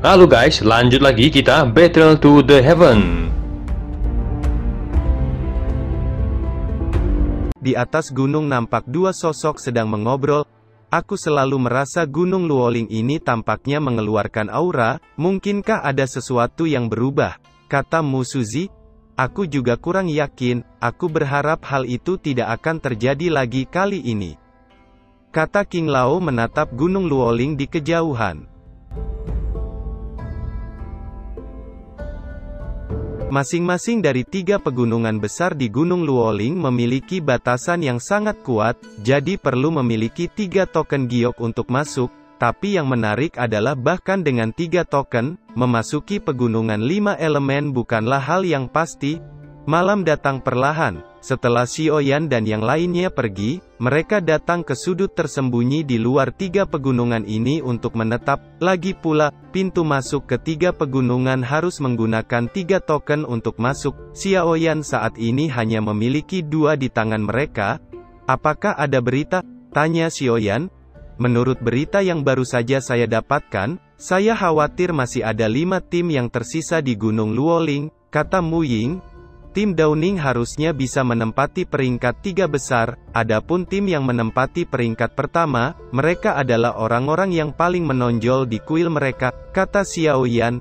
Halo guys, lanjut lagi kita Battle to the Heaven. Di atas gunung nampak dua sosok sedang mengobrol. Aku selalu merasa gunung Luoling ini tampaknya mengeluarkan aura. Mungkinkah ada sesuatu yang berubah? Kata Mu Suzy. Aku juga kurang yakin. Aku berharap hal itu tidak akan terjadi lagi kali ini. Kata King Lao menatap gunung Luoling di kejauhan. Masing-masing dari tiga pegunungan besar di Gunung Luoling memiliki batasan yang sangat kuat, jadi perlu memiliki 3 token giok untuk masuk. Tapi yang menarik adalah bahkan dengan 3 token, memasuki pegunungan 5 elemen bukanlah hal yang pasti. Malam datang perlahan. Setelah Xiaoyan dan yang lainnya pergi, mereka datang ke sudut tersembunyi di luar 3 pegunungan ini untuk menetap. Lagi pula, pintu masuk ke 3 pegunungan harus menggunakan 3 token untuk masuk. Xiaoyan saat ini hanya memiliki 2 di tangan mereka. Apakah ada berita? Tanya Xiaoyan. Menurut berita yang baru saja saya dapatkan, saya khawatir masih ada 5 tim yang tersisa di Gunung Luoling, kata Mu Ying. Tim Downing harusnya bisa menempati peringkat 3 besar, adapun tim yang menempati peringkat pertama, mereka adalah orang-orang yang paling menonjol di kuil mereka, kata Xiaoyan.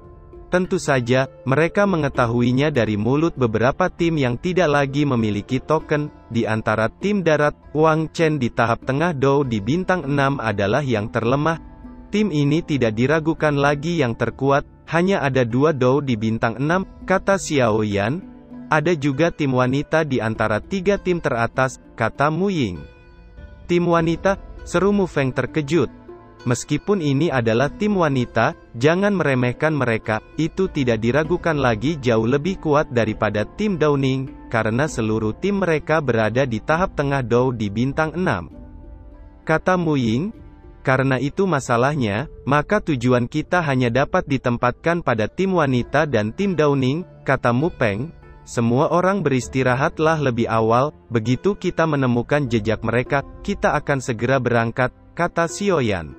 Tentu saja, mereka mengetahuinya dari mulut beberapa tim yang tidak lagi memiliki token, di antara tim darat, Wang Chen di tahap tengah Dou di bintang 6 adalah yang terlemah. Tim ini tidak diragukan lagi yang terkuat, hanya ada 2 Dou di bintang 6, kata Xiaoyan. Ada juga tim wanita di antara 3 tim teratas, kata Mu Ying. Tim wanita, seru Mu Feng terkejut. Meskipun ini adalah tim wanita, jangan meremehkan mereka, itu tidak diragukan lagi jauh lebih kuat daripada tim Downing, karena seluruh tim mereka berada di tahap tengah Dou di bintang 6. Kata Mu Ying, karena itu masalahnya, maka tujuan kita hanya dapat ditempatkan pada tim wanita dan tim Downing, kata Mu Peng. Semua orang beristirahatlah lebih awal, begitu kita menemukan jejak mereka, kita akan segera berangkat, kata Xiaoyan.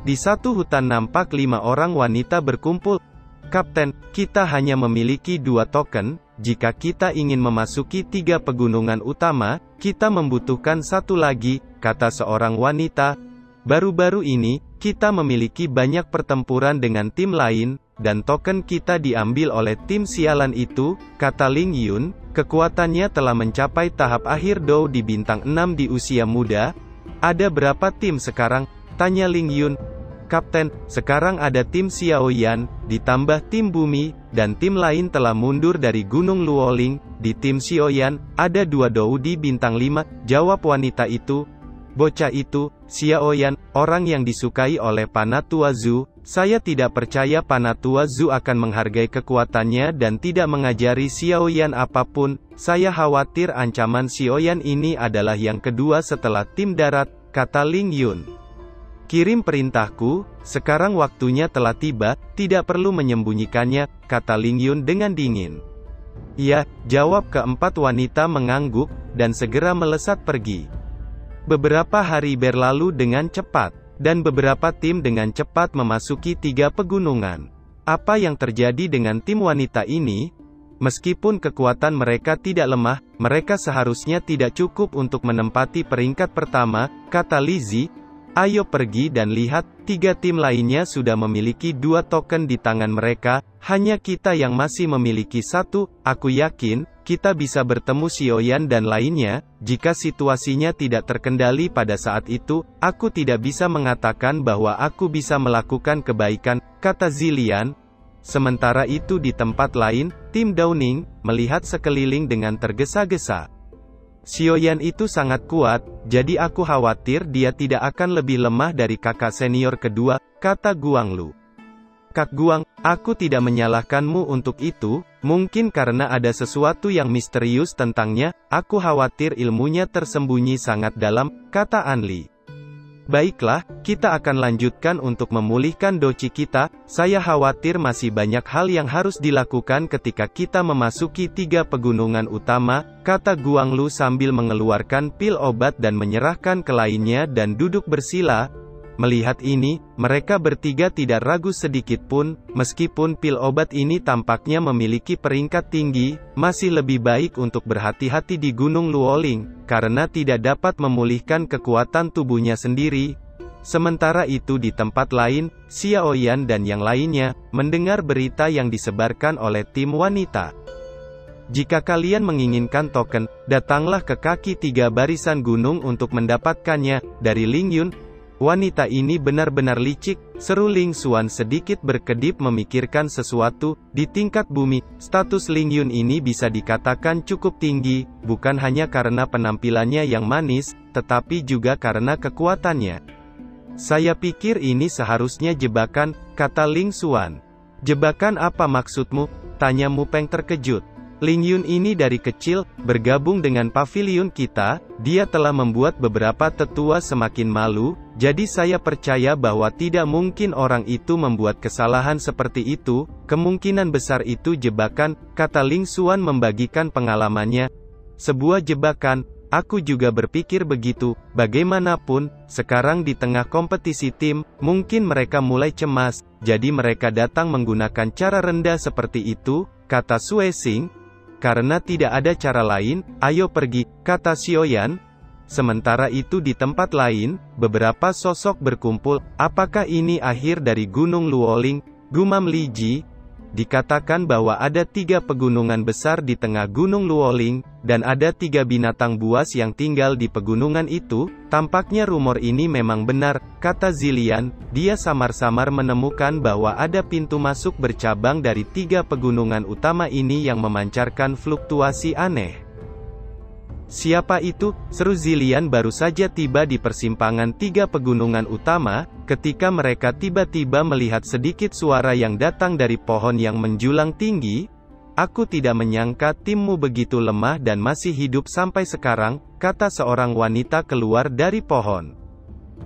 Di satu hutan nampak 5 orang wanita berkumpul. Kapten, kita hanya memiliki 2 token, jika kita ingin memasuki 3 pegunungan utama, kita membutuhkan 1 lagi, kata seorang wanita. Baru-baru ini, kita memiliki banyak pertempuran dengan tim lain, dan token kita diambil oleh tim sialan itu, kata Ling Yun. Kekuatannya telah mencapai tahap akhir Dou di bintang 6 di usia muda. Ada berapa tim sekarang? Tanya Ling Yun. Kapten, sekarang ada tim Xiaoyan, ditambah tim Bumi, dan tim lain telah mundur dari Gunung Luoling. Di tim Xiaoyan, ada 2 Dou di bintang 5, jawab wanita itu. Bocah itu, Xiaoyan, orang yang disukai oleh Panatua Zhu. Saya tidak percaya Panatua Zhu akan menghargai kekuatannya dan tidak mengajari Xiaoyan apapun. Saya khawatir ancaman Xiaoyan ini adalah yang kedua setelah tim darat, kata Ling Yun. Kirim perintahku, sekarang waktunya telah tiba, tidak perlu menyembunyikannya, kata Ling Yun dengan dingin. Ya, jawab keempat wanita mengangguk, dan segera melesat pergi. Beberapa hari berlalu dengan cepat, dan beberapa tim dengan cepat memasuki 3 pegunungan. Apa yang terjadi dengan tim wanita ini? Meskipun kekuatan mereka tidak lemah, mereka seharusnya tidak cukup untuk menempati peringkat pertama, kata Lizzie. Ayo pergi dan lihat, 3 tim lainnya sudah memiliki 2 token di tangan mereka, hanya kita yang masih memiliki 1, aku yakin, kita bisa bertemu Xiaoyan dan lainnya. Jika situasinya tidak terkendali pada saat itu, aku tidak bisa mengatakan bahwa aku bisa melakukan kebaikan, kata Zilian. Sementara itu di tempat lain, tim Downing, melihat sekeliling dengan tergesa-gesa. Xiaoyan itu sangat kuat, jadi aku khawatir dia tidak akan lebih lemah dari kakak senior kedua, kata Guanglu. Kak Guang, aku tidak menyalahkanmu untuk itu, mungkin karena ada sesuatu yang misterius tentangnya, aku khawatir ilmunya tersembunyi sangat dalam, kata Anli. Baiklah, kita akan lanjutkan untuk memulihkan doci kita. Saya khawatir masih banyak hal yang harus dilakukan ketika kita memasuki 3 pegunungan utama, kata Guanglu sambil mengeluarkan pil obat dan menyerahkan ke lainnya dan duduk bersila. Melihat ini, mereka bertiga tidak ragu sedikit pun, meskipun pil obat ini tampaknya memiliki peringkat tinggi, masih lebih baik untuk berhati-hati di Gunung Luoling, karena tidak dapat memulihkan kekuatan tubuhnya sendiri. Sementara itu di tempat lain, Xiaoyan dan yang lainnya, mendengar berita yang disebarkan oleh tim wanita. Jika kalian menginginkan token, datanglah ke kaki 3 barisan gunung untuk mendapatkannya, dari Ling Yun. Wanita ini benar-benar licik, seru Ling Xuan sedikit berkedip memikirkan sesuatu. Di tingkat bumi, status Ling Yun ini bisa dikatakan cukup tinggi, bukan hanya karena penampilannya yang manis, tetapi juga karena kekuatannya. Saya pikir ini seharusnya jebakan, kata Ling Xuan. Jebakan apa maksudmu? Tanya Mu Peng terkejut. Ling Yun ini dari kecil, bergabung dengan pavilion kita, dia telah membuat beberapa tetua semakin malu, jadi saya percaya bahwa tidak mungkin orang itu membuat kesalahan seperti itu, kemungkinan besar itu jebakan, kata Ling Xuan membagikan pengalamannya. Sebuah jebakan, aku juga berpikir begitu, bagaimanapun, sekarang di tengah kompetisi tim, mungkin mereka mulai cemas, jadi mereka datang menggunakan cara rendah seperti itu, kata Sue Xing. Karena tidak ada cara lain, ayo pergi, kata Xiaoyan. Sementara itu di tempat lain, beberapa sosok berkumpul. Apakah ini akhir dari Gunung Luoling? Gumam Li Ji. Dikatakan bahwa ada 3 pegunungan besar di tengah Gunung Luoling, dan ada 3 binatang buas yang tinggal di pegunungan itu. Tampaknya rumor ini memang benar, kata Zilian. Dia samar-samar menemukan bahwa ada pintu masuk bercabang dari 3 pegunungan utama ini yang memancarkan fluktuasi aneh. Siapa itu? Seru Zilian baru saja tiba di persimpangan 3 pegunungan utama, ketika mereka tiba-tiba melihat sedikit suara yang datang dari pohon yang menjulang tinggi. Aku tidak menyangka timmu begitu lemah dan masih hidup sampai sekarang, kata seorang wanita keluar dari pohon.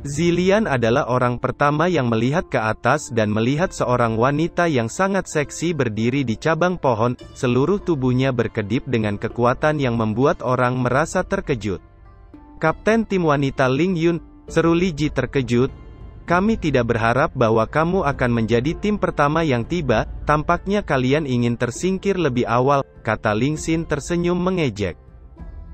Zilian adalah orang pertama yang melihat ke atas dan melihat seorang wanita yang sangat seksi berdiri di cabang pohon, seluruh tubuhnya berkedip dengan kekuatan yang membuat orang merasa terkejut. Kapten tim wanita Ling Yun, seru Li Ji terkejut. Kami tidak berharap bahwa kamu akan menjadi tim pertama yang tiba, tampaknya kalian ingin tersingkir lebih awal, kata Ling Xin tersenyum mengejek.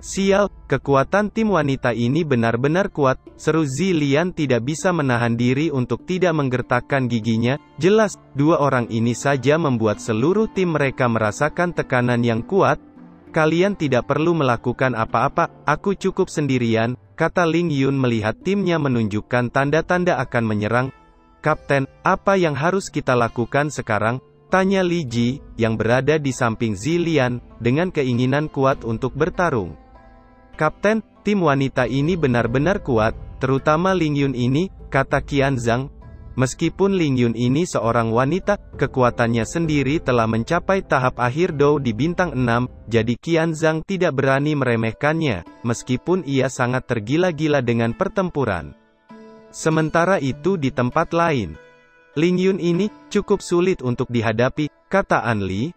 Sial, kekuatan tim wanita ini benar-benar kuat, seru Zilian tidak bisa menahan diri untuk tidak menggertakkan giginya. Jelas, 2 orang ini saja membuat seluruh tim mereka merasakan tekanan yang kuat. Kalian tidak perlu melakukan apa-apa, aku cukup sendirian, kata Ling Yun melihat timnya menunjukkan tanda-tanda akan menyerang. Kapten, apa yang harus kita lakukan sekarang? Tanya Li Ji, yang berada di samping Zilian, dengan keinginan kuat untuk bertarung. Kapten, tim wanita ini benar-benar kuat, terutama Ling Yun ini, kata Qian Zhang. Meskipun Ling Yun ini seorang wanita, kekuatannya sendiri telah mencapai tahap akhir Dou di bintang 6, jadi Qian Zhang tidak berani meremehkannya, meskipun ia sangat tergila-gila dengan pertempuran. Sementara itu di tempat lain, Ling Yun ini cukup sulit untuk dihadapi, kata An Li.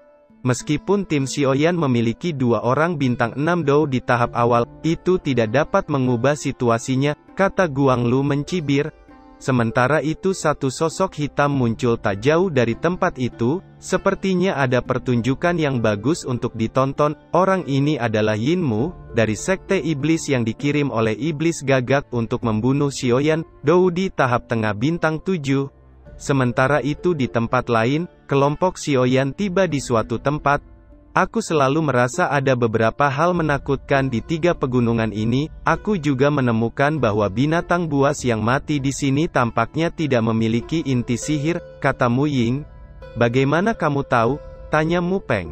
Meskipun tim Xiaoyan memiliki 2 orang bintang 6 Dou di tahap awal, itu tidak dapat mengubah situasinya, kata Guang Lu mencibir. Sementara itu satu sosok hitam muncul tak jauh dari tempat itu, sepertinya ada pertunjukan yang bagus untuk ditonton. Orang ini adalah Yin Mu, dari sekte iblis yang dikirim oleh iblis gagak untuk membunuh Xiaoyan, Dou di tahap tengah bintang 7. Sementara itu di tempat lain, kelompok Xiaoyan tiba di suatu tempat. Aku selalu merasa ada beberapa hal menakutkan di 3 pegunungan ini. Aku juga menemukan bahwa binatang buas yang mati di sini tampaknya tidak memiliki inti sihir, kata Mu Ying. Bagaimana kamu tahu? Tanya Mu Peng.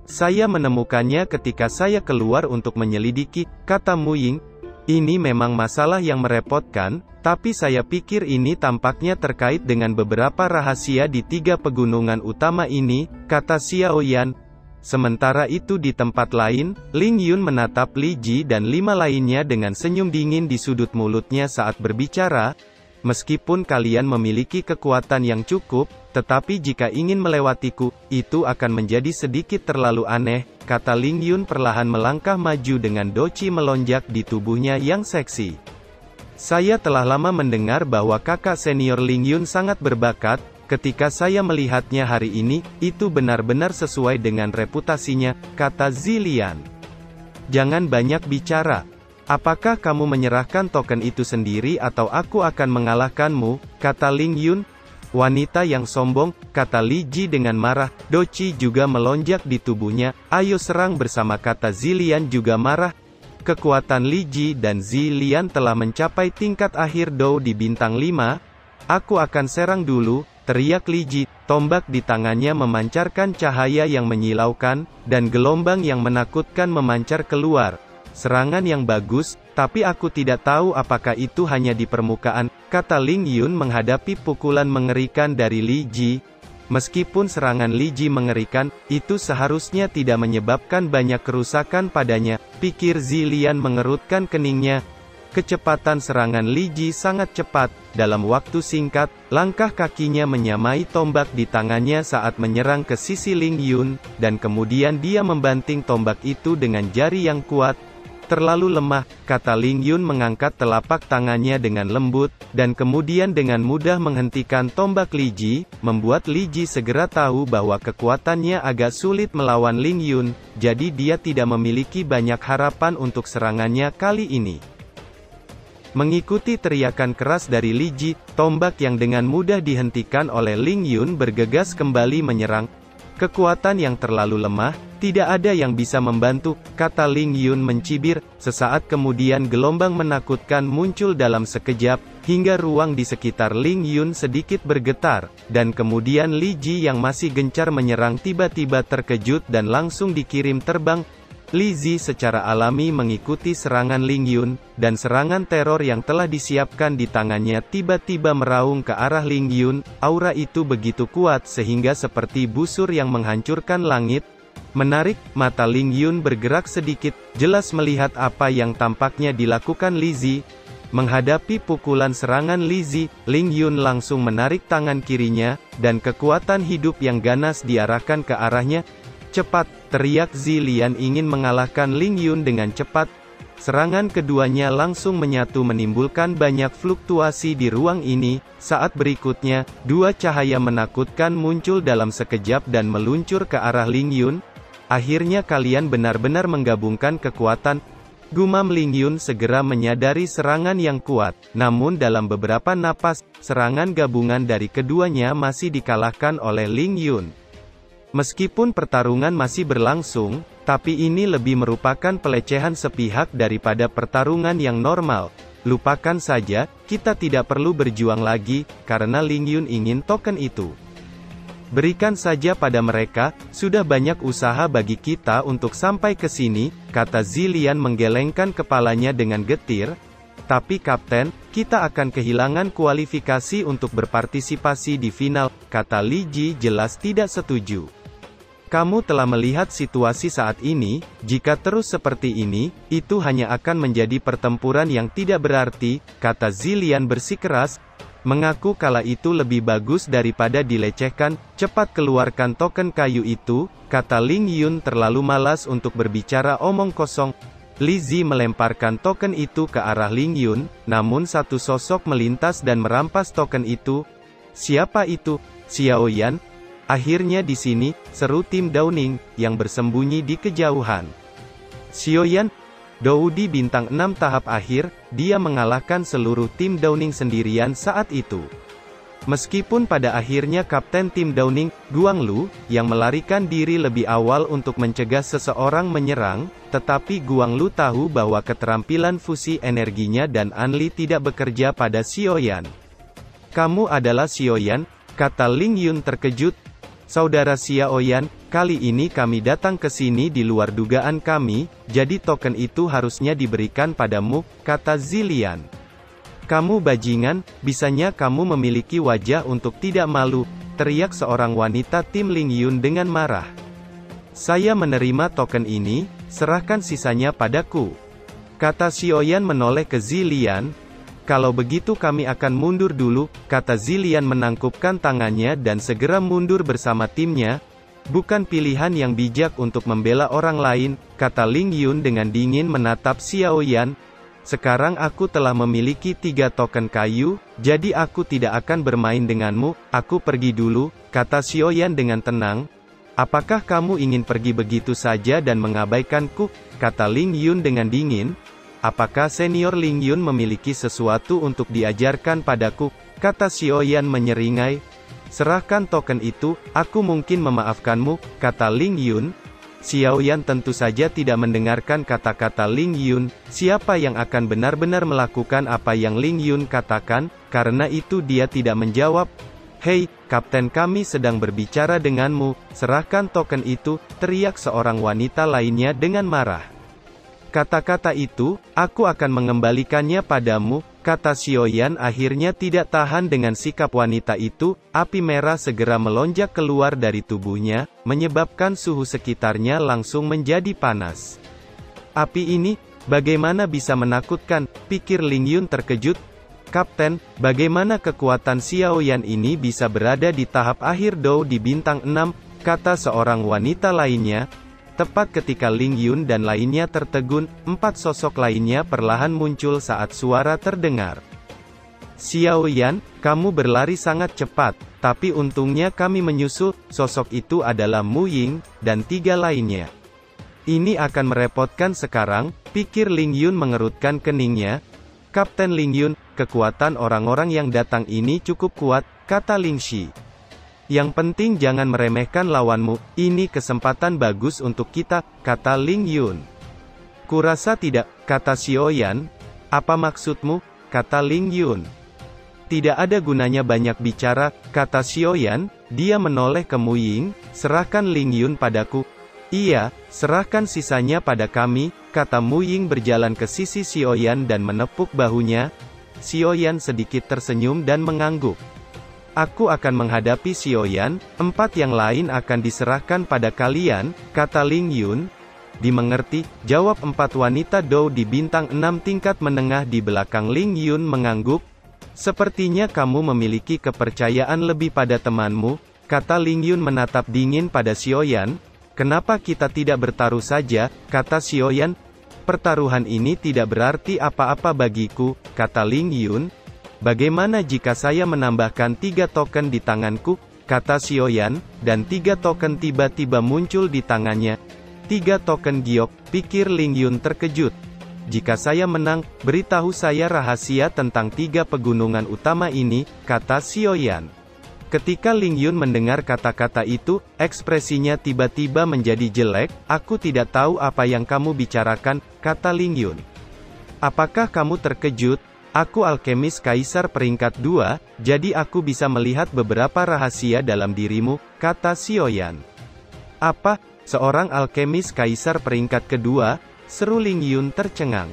Saya menemukannya ketika saya keluar untuk menyelidiki, kata Mu Ying. Ini memang masalah yang merepotkan, tapi saya pikir ini tampaknya terkait dengan beberapa rahasia di 3 pegunungan utama ini, kata Xiaoyan. Sementara itu di tempat lain, Ling Yun menatap Li Ji dan 5 lainnya dengan senyum dingin di sudut mulutnya saat berbicara. Meskipun kalian memiliki kekuatan yang cukup, tetapi jika ingin melewatiku, itu akan menjadi sedikit terlalu aneh, kata Ling Yun perlahan melangkah maju dengan doci melonjak di tubuhnya yang seksi. Saya telah lama mendengar bahwa kakak senior Ling Yun sangat berbakat. Ketika saya melihatnya hari ini, itu benar-benar sesuai dengan reputasinya, kata Zilian. Jangan banyak bicara. Apakah kamu menyerahkan token itu sendiri atau aku akan mengalahkanmu, kata Ling Yun. Wanita yang sombong, kata Li Ji dengan marah. Doci juga melonjak di tubuhnya. Ayo serang bersama, kata Zilian juga marah. Kekuatan Li Ji dan Zilian telah mencapai tingkat akhir Dou di bintang 5. Aku akan serang dulu, teriak Li Ji. Tombak di tangannya memancarkan cahaya yang menyilaukan, dan gelombang yang menakutkan memancar keluar. Serangan yang bagus, tapi aku tidak tahu apakah itu hanya di permukaan, kata Ling Yun menghadapi pukulan mengerikan dari Li Ji. Meskipun serangan Li Ji mengerikan, itu seharusnya tidak menyebabkan banyak kerusakan padanya, pikir Zilian mengerutkan keningnya. Kecepatan serangan Li Ji sangat cepat. Dalam waktu singkat, langkah kakinya menyamai tombak di tangannya saat menyerang ke sisi Ling Yun, dan kemudian dia membanting tombak itu dengan jari yang kuat. Terlalu lemah, kata Ling Yun mengangkat telapak tangannya dengan lembut, dan kemudian dengan mudah menghentikan tombak Li Ji, membuat Li Ji segera tahu bahwa kekuatannya agak sulit melawan Ling Yun, jadi dia tidak memiliki banyak harapan untuk serangannya kali ini. Mengikuti teriakan keras dari Li Ji, tombak yang dengan mudah dihentikan oleh Ling Yun bergegas kembali menyerang. Kekuatan yang terlalu lemah, tidak ada yang bisa membantu, kata Ling Yun mencibir. Sesaat kemudian gelombang menakutkan muncul dalam sekejap, hingga ruang di sekitar Ling Yun sedikit bergetar, dan kemudian Li Ji yang masih gencar menyerang tiba-tiba terkejut dan langsung dikirim terbang. Li Ji secara alami mengikuti serangan Ling Yun, dan serangan teror yang telah disiapkan di tangannya tiba-tiba meraung ke arah Ling Yun. Aura itu begitu kuat sehingga seperti busur yang menghancurkan langit. Menarik, mata Ling Yun bergerak sedikit, jelas melihat apa yang tampaknya dilakukan Li Ji. Menghadapi pukulan serangan Li Ji, Ling Yun langsung menarik tangan kirinya, dan kekuatan hidup yang ganas diarahkan ke arahnya. Cepat, teriak Zilian ingin mengalahkan Ling Yun dengan cepat. Serangan keduanya langsung menyatu menimbulkan banyak fluktuasi di ruang ini. Saat berikutnya, dua cahaya menakutkan muncul dalam sekejap dan meluncur ke arah Ling Yun. Akhirnya kalian benar-benar menggabungkan kekuatan. Gumam Ling Yun segera menyadari serangan yang kuat. Namun dalam beberapa napas, serangan gabungan dari keduanya masih dikalahkan oleh Ling Yun. Meskipun pertarungan masih berlangsung, tapi ini lebih merupakan pelecehan sepihak daripada pertarungan yang normal. Lupakan saja, kita tidak perlu berjuang lagi, karena Ling Yun ingin token itu. Berikan saja pada mereka, sudah banyak usaha bagi kita untuk sampai ke sini, kata Zilian menggelengkan kepalanya dengan getir. Tapi Kapten, kita akan kehilangan kualifikasi untuk berpartisipasi di final, kata Li Ji jelas tidak setuju. Kamu telah melihat situasi saat ini, jika terus seperti ini, itu hanya akan menjadi pertempuran yang tidak berarti, kata Zilian bersikeras. Mengaku kala itu lebih bagus daripada dilecehkan, cepat keluarkan token kayu itu, kata Ling Yun terlalu malas untuk berbicara omong kosong. Li Ji melemparkan token itu ke arah Ling Yun, namun satu sosok melintas dan merampas token itu. Siapa itu? Xiao Yan? Akhirnya di sini, seru tim Downing, yang bersembunyi di kejauhan. Xiao Yan, Dou di bintang 6 tahap akhir, dia mengalahkan seluruh tim Downing sendirian saat itu. Meskipun pada akhirnya kapten tim Downing, Guang Lu, yang melarikan diri lebih awal untuk mencegah seseorang menyerang, tetapi Guang Lu tahu bahwa keterampilan fusi energinya dan Anli tidak bekerja pada Xiao Yan. Kamu adalah Xiao Yan, kata Ling Yun terkejut. Saudara Xiao Yan, kali ini kami datang ke sini di luar dugaan kami, jadi token itu harusnya diberikan padamu, kata Zilian. Kamu bajingan, bisanya kamu memiliki wajah untuk tidak malu, teriak seorang wanita tim Ling Yun dengan marah. Saya menerima token ini, serahkan sisanya padaku, kata Xiao Yan menoleh ke Zilian. Kalau begitu kami akan mundur dulu, kata Zilian menangkupkan tangannya dan segera mundur bersama timnya. Bukan pilihan yang bijak untuk membela orang lain, kata Ling Yun dengan dingin menatap Xiao Yan. Sekarang aku telah memiliki 3 token kayu, jadi aku tidak akan bermain denganmu, aku pergi dulu, kata Xiaoyan dengan tenang. Apakah kamu ingin pergi begitu saja dan mengabaikanku, kata Ling Yun dengan dingin. Apakah senior Ling Yun memiliki sesuatu untuk diajarkan padaku, kata Xiaoyan menyeringai. Serahkan token itu, aku mungkin memaafkanmu, kata Ling Yun. Xiaoyan tentu saja tidak mendengarkan kata-kata Ling Yun. Siapa yang akan benar-benar melakukan apa yang Ling Yun katakan? Karena itu dia tidak menjawab. Hei, kapten, kami sedang berbicara denganmu, serahkan token itu, teriak seorang wanita lainnya dengan marah. Kata-kata itu, aku akan mengembalikannya padamu, kata Xiaoyan akhirnya tidak tahan dengan sikap wanita itu, api merah segera melonjak keluar dari tubuhnya, menyebabkan suhu sekitarnya langsung menjadi panas. Api ini, bagaimana bisa menakutkan, pikir Ling Yun terkejut. Kapten, bagaimana kekuatan Xiaoyan ini bisa berada di tahap akhir Dou di bintang 6, kata seorang wanita lainnya. Tepat ketika Ling Yun dan lainnya tertegun, 4 sosok lainnya perlahan muncul saat suara terdengar. Xiaoyan, kamu berlari sangat cepat, tapi untungnya kami menyusul, sosok itu adalah Mu Ying, dan 3 lainnya. Ini akan merepotkan sekarang, pikir Ling Yun mengerutkan keningnya. Kapten Ling Yun, kekuatan orang-orang yang datang ini cukup kuat, kata Ling Shi. Yang penting jangan meremehkan lawanmu, ini kesempatan bagus untuk kita, kata Ling Yun. Kurasa tidak, kata Xiaoyan. Apa maksudmu, kata Ling Yun. Tidak ada gunanya banyak bicara, kata Xiaoyan. Dia menoleh ke Mu Ying, serahkan Ling Yun padaku. Iya, serahkan sisanya pada kami, kata Mu Ying berjalan ke sisi Xiaoyan dan menepuk bahunya. Xiaoyan sedikit tersenyum dan mengangguk. Aku akan menghadapi Xiaoyan, 4 yang lain akan diserahkan pada kalian, kata Ling Yun. Dimengerti, jawab 4 wanita Dou di bintang 6 tingkat menengah di belakang Ling Yun mengangguk. Sepertinya kamu memiliki kepercayaan lebih pada temanmu, kata Ling Yun menatap dingin pada Xiaoyan. Kenapa kita tidak bertaruh saja, kata Xiaoyan. Pertaruhan ini tidak berarti apa-apa bagiku, kata Ling Yun. Bagaimana jika saya menambahkan 3 token di tanganku, kata Xiaoyan, dan 3 token tiba-tiba muncul di tangannya. 3 token giok, pikir Ling Yun terkejut. Jika saya menang, beritahu saya rahasia tentang 3 pegunungan utama ini, kata Xiaoyan. Ketika Ling Yun mendengar kata-kata itu, ekspresinya tiba-tiba menjadi jelek. Aku tidak tahu apa yang kamu bicarakan, kata Ling Yun. Apakah kamu terkejut? Aku alkemis kaisar peringkat 2, jadi aku bisa melihat beberapa rahasia dalam dirimu, kata Xiaoyan. Apa? Seorang alkemis kaisar peringkat kedua? Seru Ling Yun tercengang.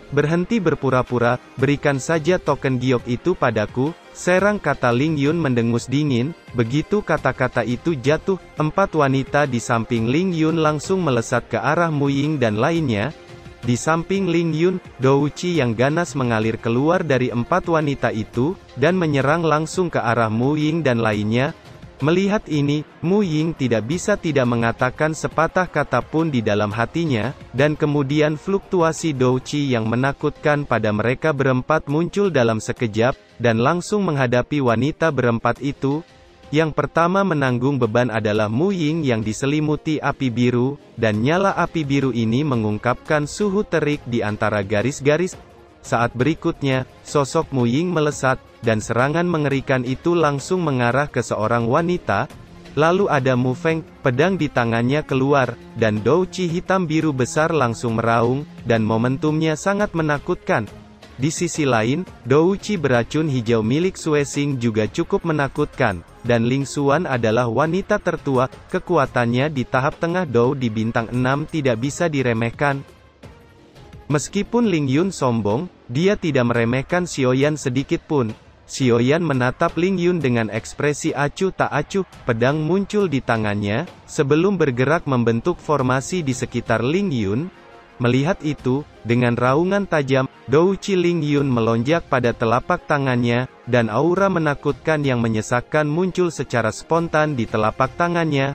Berhenti berpura-pura, berikan saja token giok itu padaku, serang kata Ling Yun mendengus dingin. Begitu kata-kata itu jatuh, 4 wanita di samping Ling Yun langsung melesat ke arah Mu Ying dan lainnya. Di samping Ling Yun, Dou Qi yang ganas mengalir keluar dari 4 wanita itu, dan menyerang langsung ke arah Mu Ying dan lainnya. Melihat ini, Mu Ying tidak bisa tidak mengatakan sepatah kata pun di dalam hatinya, dan kemudian fluktuasi Dou Qi yang menakutkan pada mereka berempat muncul dalam sekejap, dan langsung menghadapi wanita berempat itu. Yang pertama menanggung beban adalah Mu Ying yang diselimuti api biru, dan nyala api biru ini mengungkapkan suhu terik di antara garis-garis. Saat berikutnya, sosok Mu Ying melesat, dan serangan mengerikan itu langsung mengarah ke seorang wanita. Lalu ada Mu Feng, pedang di tangannya keluar, dan Dou Qi hitam biru besar langsung meraung, dan momentumnya sangat menakutkan. Di sisi lain, Dou Qi beracun hijau milik Sue Xing juga cukup menakutkan, dan Ling Xuan adalah wanita tertua, kekuatannya di tahap tengah Dou di bintang 6 tidak bisa diremehkan. Meskipun Ling Yun sombong, dia tidak meremehkan Xiaoyan sedikit pun. Xiaoyan menatap Ling Yun dengan ekspresi acuh tak acuh, pedang muncul di tangannya, sebelum bergerak membentuk formasi di sekitar Ling Yun. Melihat itu, dengan raungan tajam, Dou Qi Ling Yun melonjak pada telapak tangannya, dan aura menakutkan yang menyesakkan muncul secara spontan di telapak tangannya.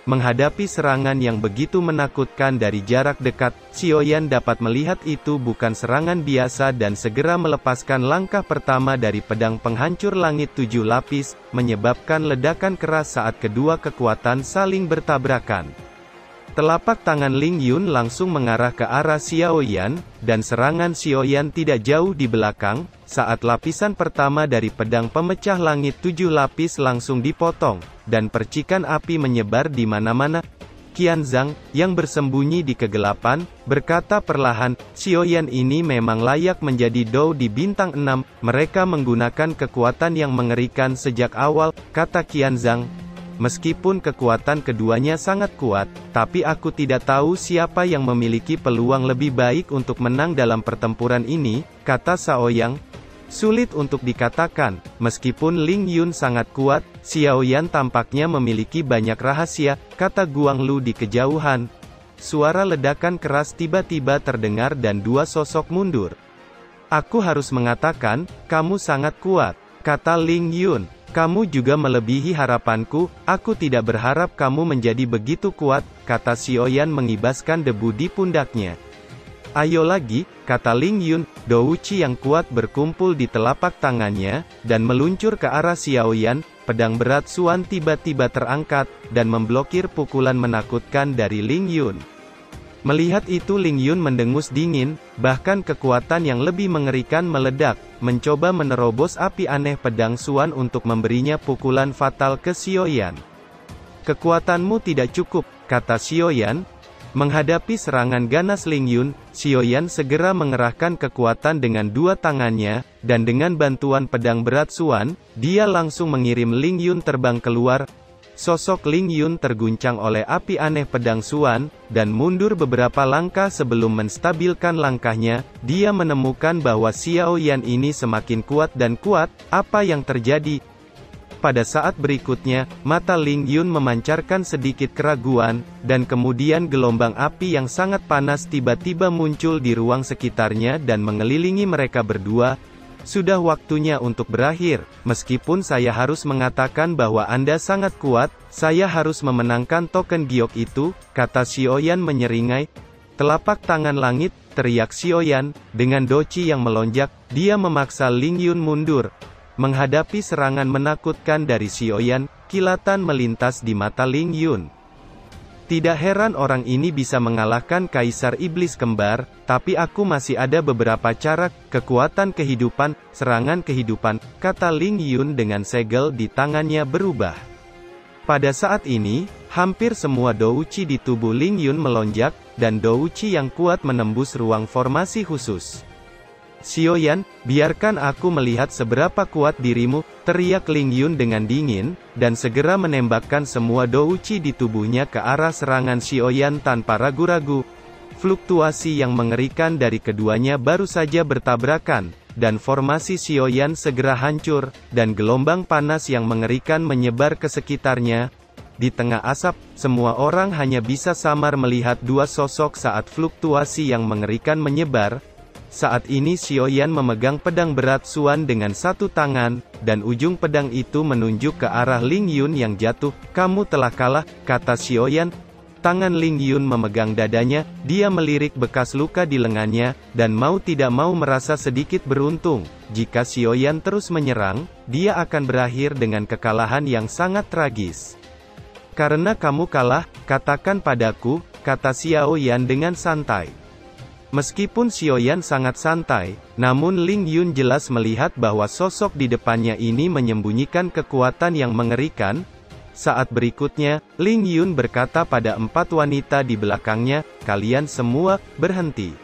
Menghadapi serangan yang begitu menakutkan dari jarak dekat, Xiaoyan dapat melihat itu bukan serangan biasa dan segera melepaskan langkah pertama dari pedang penghancur langit 7 lapis, menyebabkan ledakan keras saat kedua kekuatan saling bertabrakan. Telapak tangan Ling Yun langsung mengarah ke arah Xiaoyan, dan serangan Xiaoyan tidak jauh di belakang, saat lapisan pertama dari pedang pemecah langit 7 lapis langsung dipotong, dan percikan api menyebar di mana-mana. Qianzhang, yang bersembunyi di kegelapan, berkata perlahan, Xiaoyan ini memang layak menjadi Dou di bintang 6, mereka menggunakan kekuatan yang mengerikan sejak awal, kata Qianzhang. Meskipun kekuatan keduanya sangat kuat, tapi aku tidak tahu siapa yang memiliki peluang lebih baik untuk menang dalam pertempuran ini, kata Xiaoyan. Sulit untuk dikatakan, meskipun Ling Yun sangat kuat, Xiaoyan tampaknya memiliki banyak rahasia, kata Guang Lu di kejauhan. Suara ledakan keras tiba-tiba terdengar dan dua sosok mundur. Aku harus mengatakan, kamu sangat kuat, kata Ling Yun. Kamu juga melebihi harapanku, aku tidak berharap kamu menjadi begitu kuat, kata Xiaoyan mengibaskan debu di pundaknya. Ayo lagi, kata Ling Yun. Douchi yang kuat berkumpul di telapak tangannya, dan meluncur ke arah Xiaoyan. Pedang berat Xuan tiba-tiba terangkat, dan memblokir pukulan menakutkan dari Ling Yun. Melihat itu Ling Yun mendengus dingin, bahkan kekuatan yang lebih mengerikan meledak, mencoba menerobos api aneh pedang Xuan untuk memberinya pukulan fatal ke Xiaoyan. Kekuatanmu tidak cukup, kata Xiaoyan. Menghadapi serangan ganas Ling Yun, Xiaoyan segera mengerahkan kekuatan dengan dua tangannya, dan dengan bantuan pedang berat Xuan, dia langsung mengirim Ling Yun terbang keluar. Sosok Ling Yun terguncang oleh api aneh pedang Xuan, dan mundur beberapa langkah sebelum menstabilkan langkahnya. Dia menemukan bahwa Xiaoyan ini semakin kuat dan kuat. Apa yang terjadi? Pada saat berikutnya, mata Ling Yun memancarkan sedikit keraguan, dan kemudian gelombang api yang sangat panas tiba-tiba muncul di ruang sekitarnya dan mengelilingi mereka berdua. Sudah waktunya untuk berakhir. Meskipun saya harus mengatakan bahwa Anda sangat kuat, saya harus memenangkan token giok itu, kata Xiaoyan menyeringai. Telapak tangan langit, teriak Xiaoyan, dengan doci yang melonjak, dia memaksa Ling Yun mundur. Menghadapi serangan menakutkan dari Xiaoyan, kilatan melintas di mata Ling Yun. Tidak heran orang ini bisa mengalahkan Kaisar Iblis Kembar, tapi aku masih ada beberapa cara, kekuatan kehidupan, serangan kehidupan, kata Ling Yun dengan segel di tangannya berubah. Pada saat ini, hampir semua douchi di tubuh Ling Yun melonjak, dan douchi yang kuat menembus ruang formasi khusus. Xiaoyan, biarkan aku melihat seberapa kuat dirimu, teriak Ling Yun dengan dingin, dan segera menembakkan semua douchi di tubuhnya ke arah serangan Xiaoyan tanpa ragu-ragu. Fluktuasi yang mengerikan dari keduanya baru saja bertabrakan, dan formasi Xiaoyan segera hancur, dan gelombang panas yang mengerikan menyebar ke sekitarnya. Di tengah asap, semua orang hanya bisa samar melihat dua sosok saat fluktuasi yang mengerikan menyebar. Saat ini Xiaoyan memegang pedang berat Xuan dengan satu tangan, dan ujung pedang itu menunjuk ke arah Ling Yun yang jatuh. Kamu telah kalah, kata Xiaoyan. Tangan Ling Yun memegang dadanya, dia melirik bekas luka di lengannya, dan mau tidak mau merasa sedikit beruntung. Jika Xiaoyan terus menyerang, dia akan berakhir dengan kekalahan yang sangat tragis. Karena kamu kalah, katakan padaku, kata Xiaoyan dengan santai. Meskipun Xiaoyan sangat santai, namun Ling Yun jelas melihat bahwa sosok di depannya ini menyembunyikan kekuatan yang mengerikan. Saat berikutnya, Ling Yun berkata pada 4 wanita di belakangnya, kalian semua, berhenti.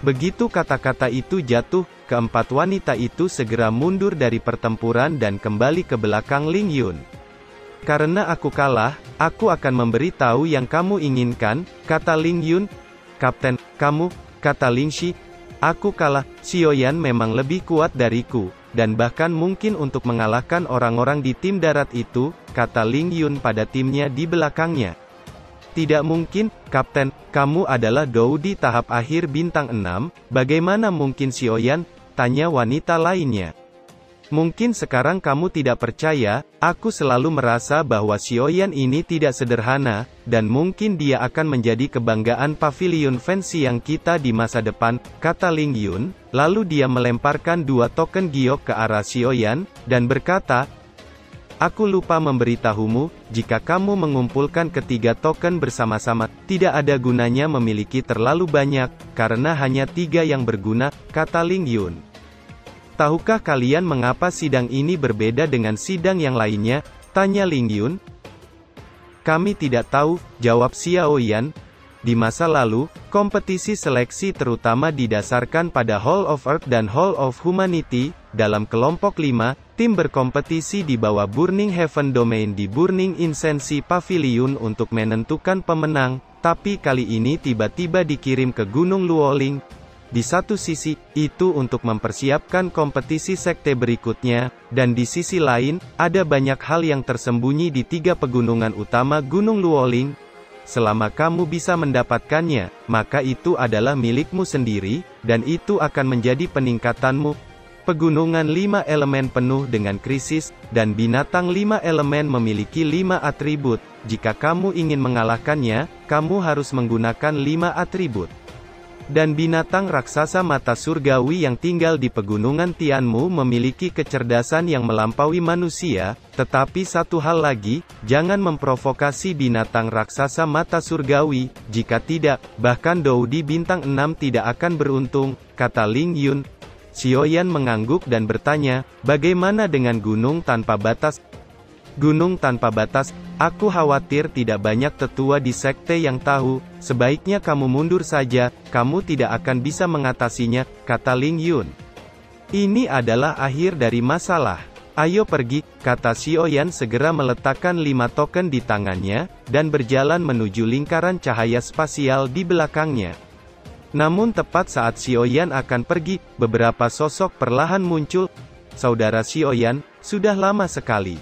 Begitu kata-kata itu jatuh, keempat wanita itu segera mundur dari pertempuran dan kembali ke belakang Ling Yun. Karena aku kalah, aku akan memberitahu yang kamu inginkan, kata Ling Yun. Kapten, kamu, kata Ling Shi, aku kalah, Xiaoyan memang lebih kuat dariku, dan bahkan mungkin untuk mengalahkan orang-orang di tim darat itu, kata Ling Yun pada timnya di belakangnya. Tidak mungkin, Kapten, kamu adalah Dou di tahap akhir bintang 6, bagaimana mungkin Xiaoyan, tanya wanita lainnya. Mungkin sekarang kamu tidak percaya, aku selalu merasa bahwa Xiaoyan ini tidak sederhana, dan mungkin dia akan menjadi kebanggaan pavilion fancy yang kita di masa depan, kata Ling Yun. Lalu dia melemparkan 2 token giok ke arah Xiaoyan, dan berkata, aku lupa memberitahumu, jika kamu mengumpulkan ketiga token bersama-sama, tidak ada gunanya memiliki terlalu banyak, karena hanya 3 yang berguna, kata Ling Yun. Tahukah kalian mengapa sidang ini berbeda dengan sidang yang lainnya? Tanya Ling Yun. Kami tidak tahu, jawab Xiaoyan. Di masa lalu, kompetisi seleksi terutama didasarkan pada Hall of Earth dan Hall of Humanity. Dalam kelompok 5, tim berkompetisi di bawah Burning Heaven Domain di Burning Incense Pavilion untuk menentukan pemenang, tapi kali ini tiba-tiba dikirim ke Gunung Luoling. Di satu sisi, itu untuk mempersiapkan kompetisi sekte berikutnya, dan di sisi lain, ada banyak hal yang tersembunyi di 3 pegunungan utama Gunung Luoling. Selama kamu bisa mendapatkannya, maka itu adalah milikmu sendiri, dan itu akan menjadi peningkatanmu. Pegunungan 5 elemen penuh dengan krisis, dan binatang 5 elemen memiliki 5 atribut. Jika kamu ingin mengalahkannya, kamu harus menggunakan 5 atribut. Dan binatang raksasa mata surgawi yang tinggal di pegunungan Tianmu memiliki kecerdasan yang melampaui manusia, tetapi satu hal lagi, jangan memprovokasi binatang raksasa mata surgawi, jika tidak, bahkan Doudi bintang 6 tidak akan beruntung, kata Ling Yun. Xiaoyan mengangguk dan bertanya, bagaimana dengan gunung tanpa batas? Gunung tanpa batas, aku khawatir tidak banyak tetua di sekte yang tahu, sebaiknya kamu mundur saja, kamu tidak akan bisa mengatasinya, kata Ling Yun. Ini adalah akhir dari masalah. Ayo pergi, kata Xiaoyan segera meletakkan 5 token di tangannya, dan berjalan menuju lingkaran cahaya spasial di belakangnya. Namun tepat saat Xiaoyan akan pergi, beberapa sosok perlahan muncul. Saudara Xiaoyan, sudah lama sekali.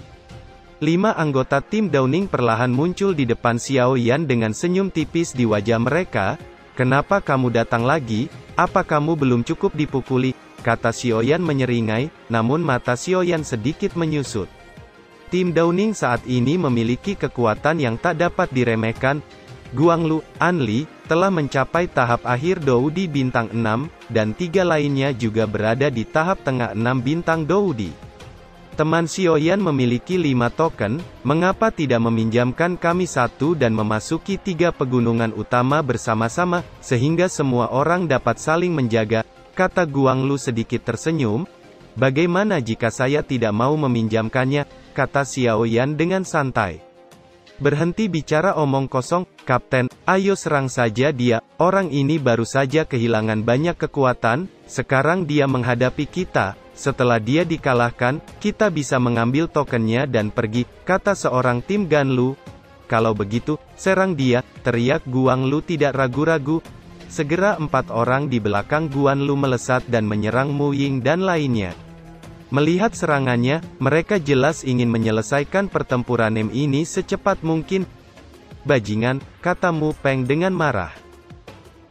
5 anggota tim Downing perlahan muncul di depan Xiaoyan dengan senyum tipis di wajah mereka. Kenapa kamu datang lagi? Apa kamu belum cukup dipukuli? Kata Xiaoyan menyeringai, namun mata Xiaoyan sedikit menyusut. Tim Downing saat ini memiliki kekuatan yang tak dapat diremehkan. Guanglu, Anli, telah mencapai tahap akhir Doudi bintang 6, dan 3 lainnya juga berada di tahap tengah 6 bintang Doudi. Teman Xiaoyan memiliki 5 token, mengapa tidak meminjamkan kami 1 dan memasuki 3 pegunungan utama bersama-sama, sehingga semua orang dapat saling menjaga, kata Guanglu sedikit tersenyum. Bagaimana jika saya tidak mau meminjamkannya, kata Xiaoyan dengan santai. Berhenti bicara omong kosong, Kapten, ayo serang saja dia, orang ini baru saja kehilangan banyak kekuatan, sekarang dia menghadapi kita. Setelah dia dikalahkan, kita bisa mengambil tokennya dan pergi, kata seorang tim Ganlu. Kalau begitu, serang dia, teriak Guanglu tidak ragu-ragu. Segera 4 orang di belakang Guanglu melesat dan menyerang Mu Ying dan lainnya. Melihat serangannya, mereka jelas ingin menyelesaikan pertempuran ini secepat mungkin. Bajingan, kata Mu Peng dengan marah.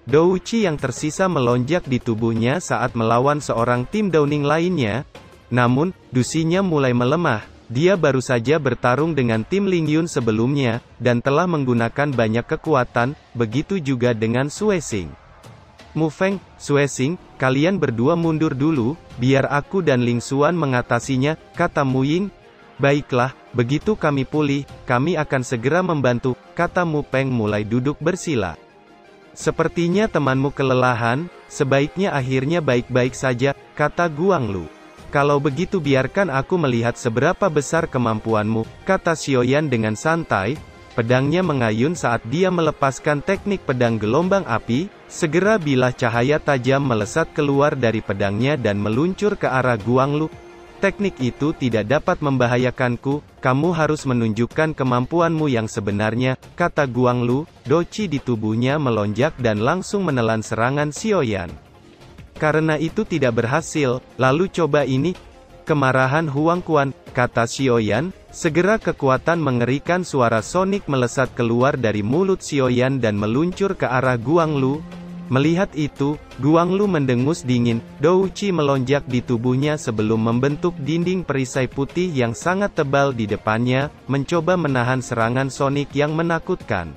Douchi yang tersisa melonjak di tubuhnya saat melawan seorang tim Downing lainnya. Namun, dusinya mulai melemah. Dia baru saja bertarung dengan tim Ling Yun sebelumnya, dan telah menggunakan banyak kekuatan, begitu juga dengan Suesing. Mu Feng, Suesing, kalian berdua mundur dulu, biar aku dan Ling Xuan mengatasinya, kata Mu Ying. Baiklah, begitu kami pulih, kami akan segera membantu, kata Mu Peng mulai duduk bersila. Sepertinya temanmu kelelahan, sebaiknya akhirnya baik-baik saja, kata Guanglu. Kalau begitu biarkan aku melihat seberapa besar kemampuanmu, kata Xiaoyan dengan santai. Pedangnya mengayun saat dia melepaskan teknik pedang gelombang api, segera bilah cahaya tajam melesat keluar dari pedangnya dan meluncur ke arah Guanglu. Teknik itu tidak dapat membahayakanku, kamu harus menunjukkan kemampuanmu yang sebenarnya, kata Guanglu. Doci di tubuhnya melonjak dan langsung menelan serangan Xiaoyan. Karena itu tidak berhasil, lalu coba ini. Kemarahan Huang Quan, kata Xiaoyan. Segera kekuatan mengerikan suara sonik melesat keluar dari mulut Xiaoyan dan meluncur ke arah Guanglu. Melihat itu, Guanglu mendengus dingin. Douqi melonjak di tubuhnya sebelum membentuk dinding perisai putih yang sangat tebal di depannya, mencoba menahan serangan Sonic yang menakutkan.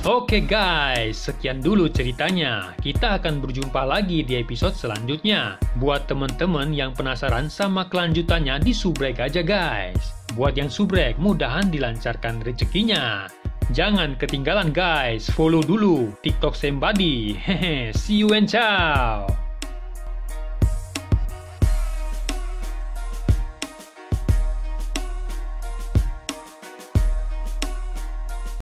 Oke guys, sekian dulu ceritanya. Kita akan berjumpa lagi di episode selanjutnya. Buat temen-temen yang penasaran sama kelanjutannya, disubrek aja guys. Buat yang subrek, mudahan dilancarkan rezekinya. Jangan ketinggalan guys, follow dulu TikTok Sembadi. Hehe, see you and ciao.